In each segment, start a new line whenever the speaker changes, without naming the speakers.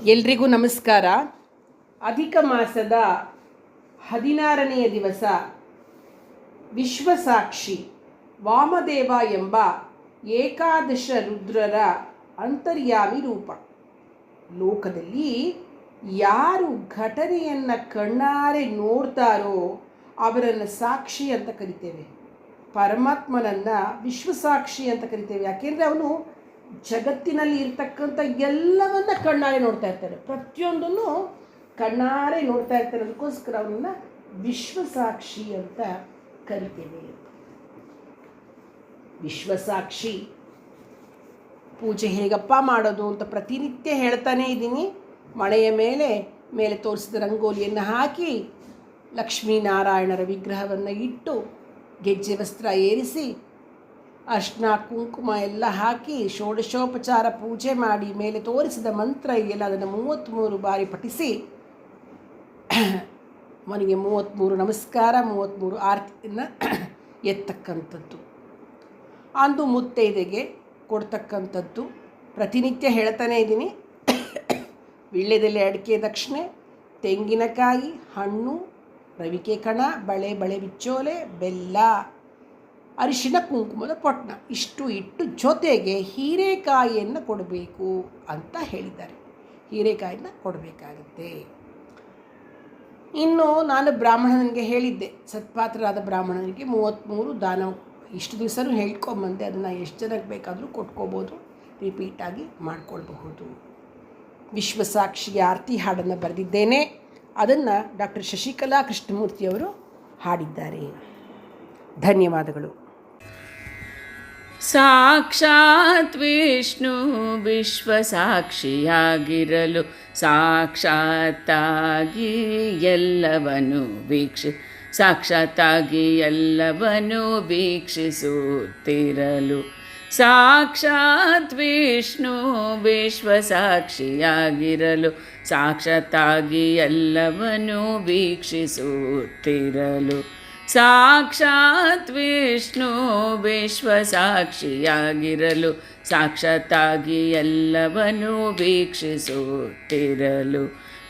ಎಲ್ರಿಗೂ ನಮಸ್ಕಾರ. ಅಧಿಕ ಮಾಸದ 16ನೆಯ ದಿವಸ ವಿಶ್ವಸಾಕ್ಷಿ ವಾಮದೇವ ಎಂಬ ಏಕಾದಶ ರುದ್ರರ ಅಂತರ್ಯಾಮಿ ರೂಪ. ಲೋಕದಲ್ಲಿ ಯಾರು ಘಟನೆಯನ್ನು ಕಣ್ಣಾರೆ ನೋಡ್ತಾರೋ ಅವರನ್ನು ಸಾಕ್ಷಿ ಅಂತ ಕರಿತೇವೆ. ಪರಮಾತ್ಮನನ್ನು ವಿಶ್ವಸಾಕ್ಷಿ ಅಂತ ಕರಿತೇವೆ. ಯಾಕೆಂದರೆ ಅವನು ಜಗತ್ತಿನಲ್ಲಿ ಇರ್ತಕ್ಕಂಥ ಎಲ್ಲವನ್ನ ಕಣ್ಣಾರೆ ನೋಡ್ತಾ ಇರ್ತಾನೆ, ಪ್ರತಿಯೊಂದನ್ನು ಕಣ್ಣಾರೆ ನೋಡ್ತಾ ಇರ್ತಾನೆ. ಅದಕ್ಕೋಸ್ಕರ ಅವನನ್ನು ವಿಶ್ವಸಾಕ್ಷಿ ಅಂತ ಕರಿತೇವೆ. ವಿಶ್ವಸಾಕ್ಷಿ ಪೂಜೆ ಹೇಗಪ್ಪ ಮಾಡೋದು ಅಂತ ಪ್ರತಿನಿತ್ಯ ಹೇಳ್ತಾನೇ ಇದ್ದೀನಿ. ಮಳೆಯ ಮೇಲೆ ತೋರಿಸಿದ ರಂಗೋಲಿಯನ್ನು ಹಾಕಿ ಲಕ್ಷ್ಮೀನಾರಾಯಣರ ವಿಗ್ರಹವನ್ನು ಇಟ್ಟು ಗೆಜ್ಜೆ ವಸ್ತ್ರ ಏರಿಸಿ ಅರ್ಶಿನ ಕುಂಕುಮ ಎಲ್ಲ ಹಾಕಿ ಷೋಡಶೋಪಚಾರ ಪೂಜೆ ಮಾಡಿ ಮೇಲೆ ತೋರಿಸಿದ ಮಂತ್ರ ಇದೆಯಲ್ಲ ಅದನ್ನು 33 ಬಾರಿ ಪಠಿಸಿ ಮನೆಗೆ 33 ನಮಸ್ಕಾರ 33 ಆರತಿಯನ್ನು ಎತ್ತಕ್ಕಂಥದ್ದು. ಅಂದು ಮುತ್ತೈದೆಗೆ ಕೊಡ್ತಕ್ಕಂಥದ್ದು ಪ್ರತಿನಿತ್ಯ ಹೇಳ್ತಾನೆ ಇದ್ದೀನಿ. ವೀಳ್ಯದೆಲೆ, ಅಡಿಕೆ ದಕ್ಷಿಣೆ, ತೆಂಗಿನಕಾಯಿ, ಹಣ್ಣು, ರವಿಕೆ ಕಣ, ಬಳೆ ಬಿಚ್ಚೋಲೆ, ಬೆಲ್ಲ, ಅರಿಶಿನ ಕುಂಕುಮದ ಪೊಟ್ಣ ಇಷ್ಟು ಇಟ್ಟು ಜೊತೆಗೆ ಹೀರೆಕಾಯಿಯನ್ನು ಕೊಡಬೇಕು ಅಂತ ಹೇಳಿದ್ದಾರೆ. ಹೀರೆಕಾಯಿನ ಕೊಡಬೇಕಾಗುತ್ತೆ. ಇನ್ನು ನಾನು ಬ್ರಾಹ್ಮಣನಿಗೆ ಹೇಳಿದ್ದೆ, ಸತ್ಪಾತ್ರರಾದ ಬ್ರಾಹ್ಮಣನಿಗೆ 33 ದಾನ ಇಷ್ಟು ದಿವಸನೂ ಹೇಳ್ಕೊಂಬಂದೆ. ಅದನ್ನು ಎಷ್ಟು ಜನಕ್ಕೆ ಬೇಕಾದರೂ ಕೊಟ್ಕೋಬೋದು, ರಿಪೀಟಾಗಿ ಮಾಡಿಕೊಳ್ಬಹುದು. ವಿಶ್ವಸಾಕ್ಷಿಯ ಆರತಿ ಹಾಡನ್ನು ಬರೆದಿದ್ದೇನೆ. ಅದನ್ನು ಡಾಕ್ಟರ್ ಶಶಿಕಲಾ ಕೃಷ್ಣಮೂರ್ತಿಯವರು ಹಾಡಿದ್ದಾರೆ. ಧನ್ಯವಾದಗಳು.
ಸಾಕ್ಷಾತ್ ವಿಷ್ಣು ವಿಶ್ವಸಾಕ್ಷಿಯಾಗಿರಲು ಸಾಕ್ಷಾತ್ತಾಗಿ ಎಲ್ಲವನ್ನೂ ವೀಕ್ಷಿಸುತ್ತಿರಲು ಸಾಕ್ಷಾತ್ ವಿಷ್ಣು ವಿಶ್ವಸಾಕ್ಷಿಯಾಗಿರಲು ಸಾಕ್ಷಾತ್ತಾಗಿ ಎಲ್ಲವನ್ನೂ ವೀಕ್ಷಿಸುತ್ತಿರಲು ಸಾಕ್ಷಾತ್ ವಿಷ್ಣು ವಿಶ್ವಸಾಕ್ಷಿಯಾಗಿರಲು ಸಾಕ್ಷಾತ್ತಾಗಿ ಎಲ್ಲವನ್ನೂ ವೀಕ್ಷಿಸುತ್ತಿರಲು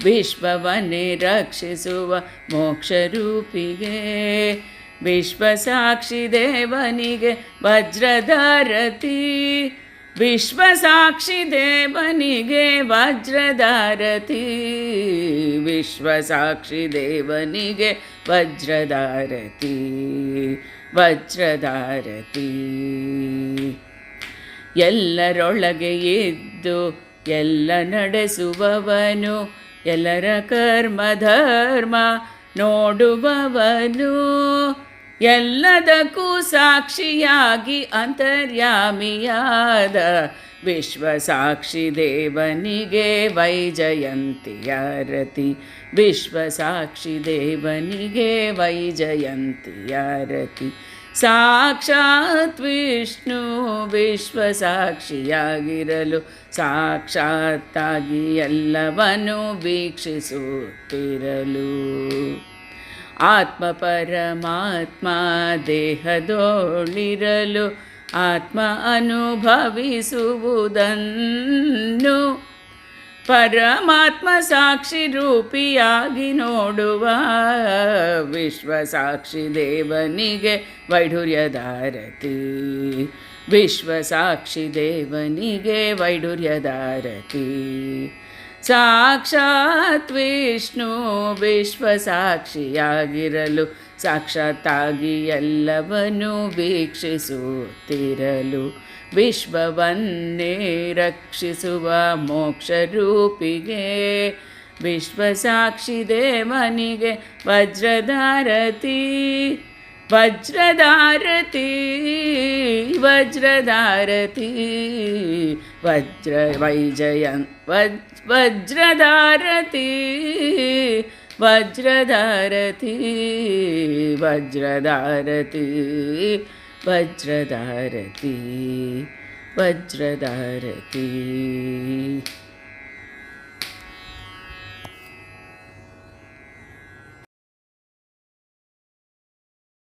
ವಿಶ್ವವನ್ನೇ ರಕ್ಷಿಸುವ ಮೋಕ್ಷರೂಪಿಗೆ ವಿಶ್ವಸಾಕ್ಷಿ ದೇವನಿಗೆ ವಜ್ರಧಾರತಿ ವಿಶ್ವಸಾಕ್ಷಿ ದೇವನಿಗೆ ವಜ್ರಧಾರತಿ ವಿಶ್ವಸಾಕ್ಷಿ ದೇವನಿಗೆ ವಜ್ರಧಾರತಿ ಎಲ್ಲರೊಳಗೆ ಇದ್ದು ಎಲ್ಲ ನಡೆಸುವವನು ಎಲ್ಲರ ಕರ್ಮ ಧರ್ಮ ನೋಡುವವನು ಎಲ್ಲದಕ್ಕೂ ಸಾಕ್ಷಿಯಾಗಿ ಅಂತರ್ಯಾಮಿಯಾದ ವಿಶ್ವಸಾಕ್ಷಿ ದೇವನಿಗೆ ವೈಜಯಂತಿಯಾರತಿ ವಿಶ್ವಸಾಕ್ಷಿ ದೇವನಿಗೆ ವೈಜಯಂತಿಯಾರತಿ ಸಾಕ್ಷಾತ್ ವಿಷ್ಣು ವಿಶ್ವಸಾಕ್ಷಿಯಾಗಿರಲು ಸಾಕ್ಷಾತ್ತಾಗಿ ಎಲ್ಲವನ್ನೂ ವೀಕ್ಷಿಸುತ್ತಿರಲು ಆತ್ಮ ಪರಮಾತ್ಮ ದೇಹದೋಳಿರಲು ಆತ್ಮ ಅನುಭವಿಸುವುದನ್ನು ಪರಮಾತ್ಮ ಸಾಕ್ಷಿ ರೂಪಿಯಾಗಿ ನೋಡುವ ವಿಶ್ವಸಾಕ್ಷಿ ದೇವನಿಗೆ ವೈಢೂರ್ಯಧಾರತಿ ವಿಶ್ವಸಾಕ್ಷಿ ದೇವನಿಗೆ ವೈಢೂರ್ಯಧಾರತಿ ಸಾಕ್ಷಾತ್ ವಿಷ್ಣು ವಿಶ್ವಸಾಕ್ಷಿಯಾಗಿರಲು ಸಾಕ್ಷಾತ್ತಾಗಿ ಎಲ್ಲವನ್ನೂ ವೀಕ್ಷಿಸುತ್ತಿರಲು ವಿಶ್ವವನ್ನೇ ರಕ್ಷಿಸುವ ಮೋಕ್ಷರೂಪಿಗೆ ವಿಶ್ವಸಾಕ್ಷಿ ದೇವನಿಗೆ ವಜ್ರಧಾರತಿ ವಜ್ರಧಾರತಿ ವಜ್ರಧಾರತಿ ವಜ್ರಧಾರತಿ